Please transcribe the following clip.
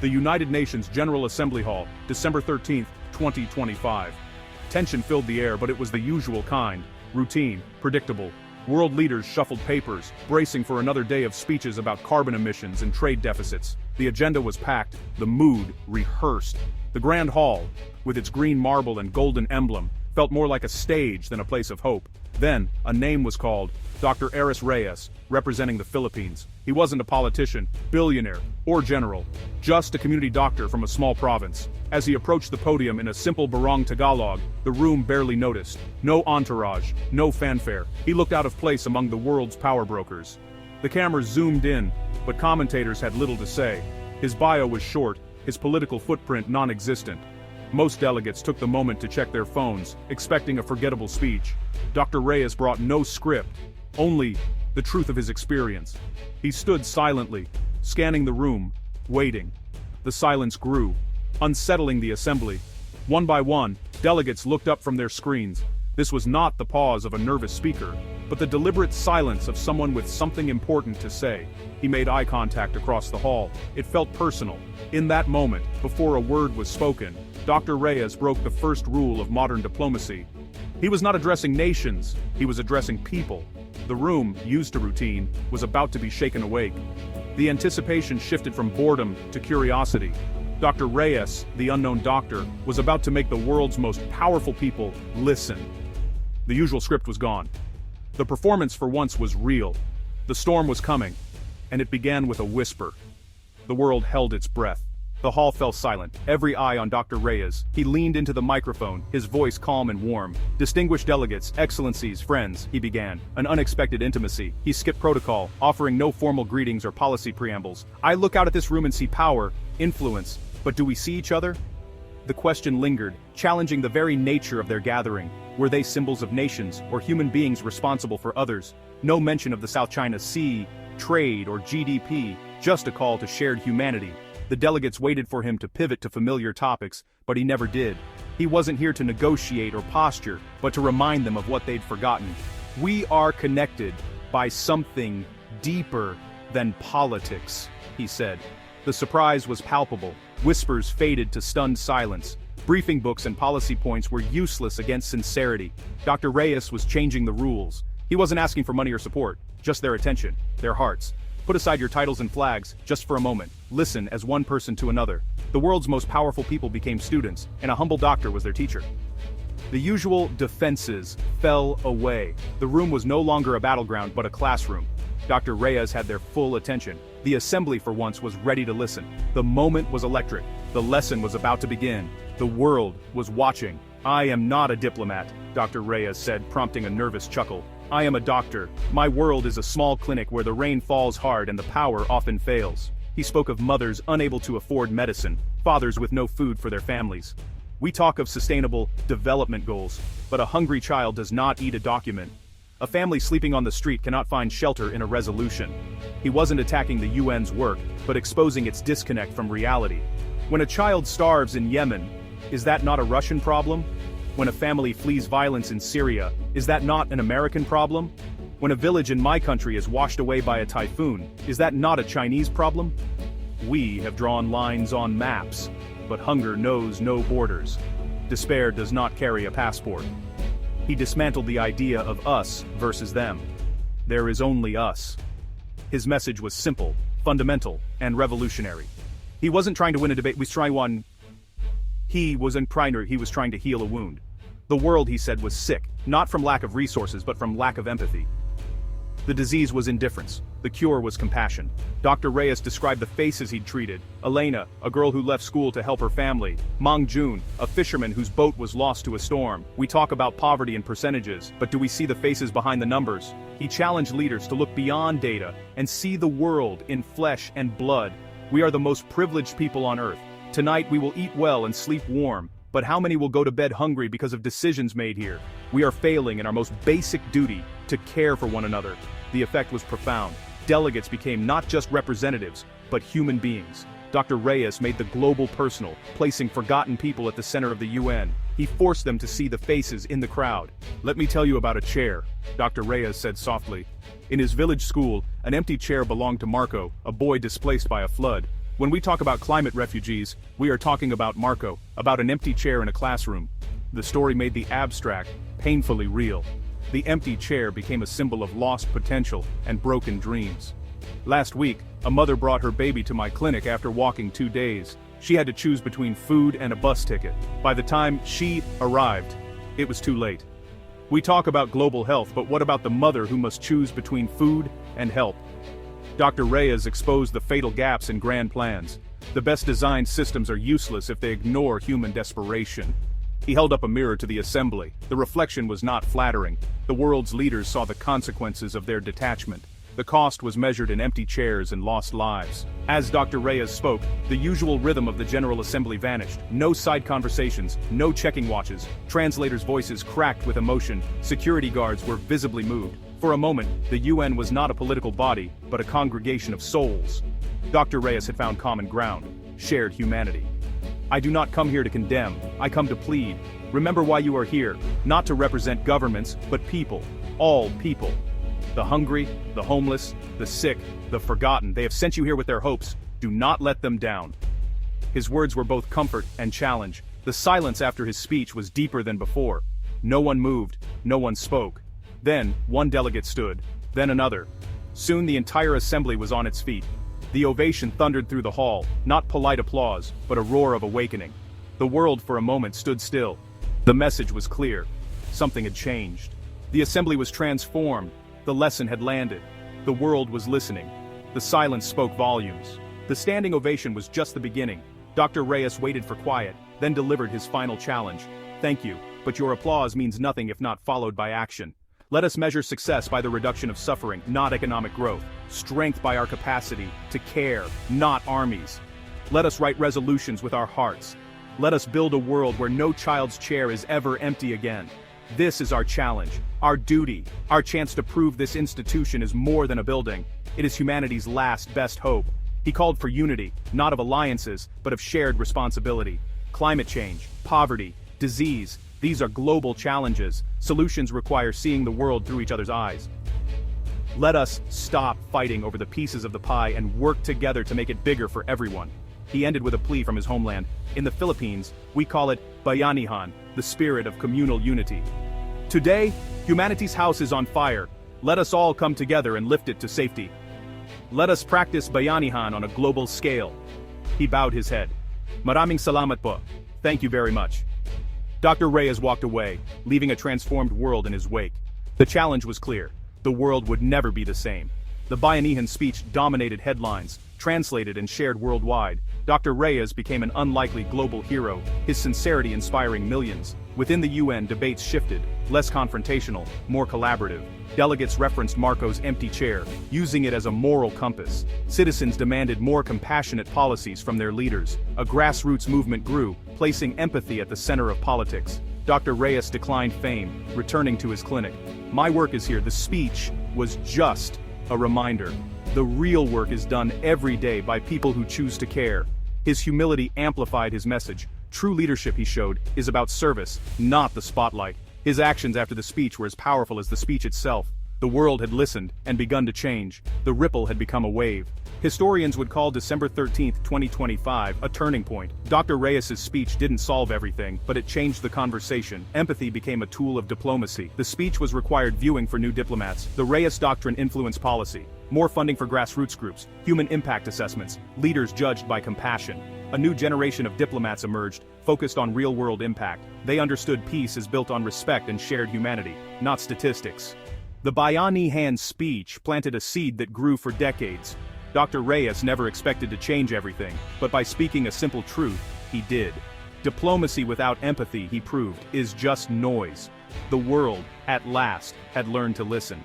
The United Nations General Assembly Hall, December 13, 2025. Tension filled the air, but it was the usual kind. Routine, predictable. World leaders shuffled papers, bracing for another day of speeches about carbon emissions and trade deficits. The agenda was packed, the mood rehearsed. The Grand Hall, with its green marble and golden emblem, felt more like a stage than a place of hope. Then, a name was called, Dr. Aris Reyes, representing the Philippines. He wasn't a politician, billionaire, or general, just a community doctor from a small province. As he approached the podium in a simple Barong Tagalog, the room barely noticed. No entourage, no fanfare. He looked out of place among the world's power brokers. The cameras zoomed in, but commentators had little to say. His bio was short, his political footprint non-existent. Most delegates took the moment to check their phones, expecting a forgettable speech. Dr. Reyes brought no script, only the truth of his experience. He stood silently, scanning the room, waiting. The silence grew, unsettling the assembly. One by one, delegates looked up from their screens. This was not the pause of a nervous speaker, but the deliberate silence of someone with something important to say. He made eye contact across the hall. It felt personal. In that moment, before a word was spoken, Dr. Reyes broke the first rule of modern diplomacy. He was not addressing nations, he was addressing people. The room, used to routine, was about to be shaken awake. The anticipation shifted from boredom to curiosity. Dr. Reyes, the unknown doctor, was about to make the world's most powerful people listen. The usual script was gone. The performance for once was real. The storm was coming, and it began with a whisper. The world held its breath. The hall fell silent, every eye on Dr. Reyes. He leaned into the microphone, his voice calm and warm. "Distinguished delegates, excellencies, friends," he began. An unexpected intimacy. He skipped protocol, offering no formal greetings or policy preambles. "I look out at this room and see power, influence, but do we see each other?" The question lingered, challenging the very nature of their gathering. Were they symbols of nations, or human beings responsible for others? No mention of the South China Sea, trade, or GDP, just a call to shared humanity. The delegates waited for him to pivot to familiar topics, but he never did. He wasn't here to negotiate or posture, but to remind them of what they'd forgotten. "We are connected by something deeper than politics," he said. The surprise was palpable. Whispers faded to stunned silence. Briefing books and policy points were useless against sincerity. Dr. Reyes was changing the rules. He wasn't asking for money or support, just their attention, their hearts. Put aside your titles and flags, just for a moment. Listen as one person to another. The world's most powerful people became students, and a humble doctor was their teacher. The usual defenses fell away. The room was no longer a battleground but a classroom. Dr. Reyes had their full attention. The assembly for once was ready to listen. The moment was electric. The lesson was about to begin. The world was watching. "I am not a diplomat," Dr. Reyes said, prompting a nervous chuckle. "I am a doctor. My world is a small clinic where the rain falls hard and the power often fails." He spoke of mothers unable to afford medicine, fathers with no food for their families. "We talk of sustainable development goals, but a hungry child does not eat a document. A family sleeping on the street cannot find shelter in a resolution." He wasn't attacking the UN's work, but exposing its disconnect from reality. When a child starves in Yemen, is that not a Russian problem? When a family flees violence in Syria, is that not an American problem? When a village in my country is washed away by a typhoon, is that not a Chinese problem? We have drawn lines on maps, but hunger knows no borders. Despair does not carry a passport. He dismantled the idea of us versus them. There is only us. His message was simple, fundamental, and revolutionary. He wasn't trying to win a debate, he was trying to heal a wound. The world, he said, was sick, not from lack of resources but from lack of empathy. The disease was indifference. The cure was compassion. Dr. Reyes described the faces he'd treated. Elena, a girl who left school to help her family. Mang Jun, a fisherman whose boat was lost to a storm. We talk about poverty and percentages, but do we see the faces behind the numbers? He challenged leaders to look beyond data and see the world in flesh and blood. We are the most privileged people on earth. Tonight we will eat well and sleep warm, but how many will go to bed hungry because of decisions made here? We are failing in our most basic duty, to care for one another. The effect was profound. Delegates became not just representatives, but human beings. Dr. Reyes made the global personal, placing forgotten people at the center of the UN. He forced them to see the faces in the crowd. "Let me tell you about a chair," Dr. Reyes said softly. In his village school, an empty chair belonged to Marco, a boy displaced by a flood. When we talk about climate refugees, we are talking about Marco, about an empty chair in a classroom. The story made the abstract painfully real. The empty chair became a symbol of lost potential and broken dreams. Last week, a mother brought her baby to my clinic after walking 2 days. She had to choose between food and a bus ticket. By the time she arrived, it was too late. We talk about global health, but what about the mother who must choose between food and help? Dr. Reyes exposed the fatal gaps in grand plans. The best designed systems are useless if they ignore human desperation. He held up a mirror to the assembly. The reflection was not flattering. The world's leaders saw the consequences of their detachment. The cost was measured in empty chairs and lost lives. As Dr. Reyes spoke, the usual rhythm of the General Assembly vanished. No side conversations, no checking watches. Translators' voices cracked with emotion. Security guards were visibly moved. For a moment, the UN was not a political body, but a congregation of souls. Dr. Reyes had found common ground, shared humanity. I do not come here to condemn, I come to plead. Remember why you are here, not to represent governments, but people, all people. The hungry, the homeless, the sick, the forgotten, they have sent you here with their hopes. Do not let them down. His words were both comfort and challenge. The silence after his speech was deeper than before. No one moved, no one spoke. Then, one delegate stood, then another. Soon the entire assembly was on its feet. The ovation thundered through the hall, not polite applause, but a roar of awakening. The world for a moment stood still. The message was clear. Something had changed. The assembly was transformed. The lesson had landed. The world was listening. The silence spoke volumes. The standing ovation was just the beginning. Dr. Reyes waited for quiet, then delivered his final challenge. Thank you, but your applause means nothing if not followed by action. Let us measure success by the reduction of suffering, not economic growth. Strength by our capacity to care, not armies. Let us write resolutions with our hearts. Let us build a world where no child's chair is ever empty again. This is our challenge, our duty, our chance to prove this institution is more than a building. It is humanity's last best hope. He called for unity, not of alliances, but of shared responsibility. Climate change, poverty, disease, these are global challenges. Solutions require seeing the world through each other's eyes. Let us stop fighting over the pieces of the pie and work together to make it bigger for everyone. He ended with a plea from his homeland. In the Philippines, we call it Bayanihan, the spirit of communal unity. Today, humanity's house is on fire. Let us all come together and lift it to safety. Let us practice Bayanihan on a global scale. He bowed his head. Maraming salamat po. Thank you very much. Dr. Reyes walked away, leaving a transformed world in his wake. The challenge was clear. The world would never be the same. The Bayanihan speech dominated headlines, translated and shared worldwide. Dr. Reyes became an unlikely global hero, his sincerity inspiring millions. Within the UN, debates shifted, less confrontational, more collaborative. Delegates referenced Marco's empty chair, using it as a moral compass. Citizens demanded more compassionate policies from their leaders. A grassroots movement grew, placing empathy at the center of politics. Dr. Reyes declined fame, returning to his clinic. My work is here. The speech was just a reminder. The real work is done every day by people who choose to care. His humility amplified his message. True leadership, he showed, is about service, not the spotlight. His actions after the speech were as powerful as the speech itself. The world had listened and begun to change. The ripple had become a wave. Historians would call December 13, 2025, a turning point. Dr. Reyes' speech didn't solve everything, but it changed the conversation. Empathy became a tool of diplomacy. The speech was required viewing for new diplomats. The Reyes Doctrine influenced policy. More funding for grassroots groups, human impact assessments, leaders judged by compassion. A new generation of diplomats emerged, focused on real-world impact. They understood peace is built on respect and shared humanity, not statistics. The Bayanihan speech planted a seed that grew for decades. Dr. Reyes never expected to change everything, but by speaking a simple truth, he did. Diplomacy without empathy, he proved, is just noise. The world, at last, had learned to listen.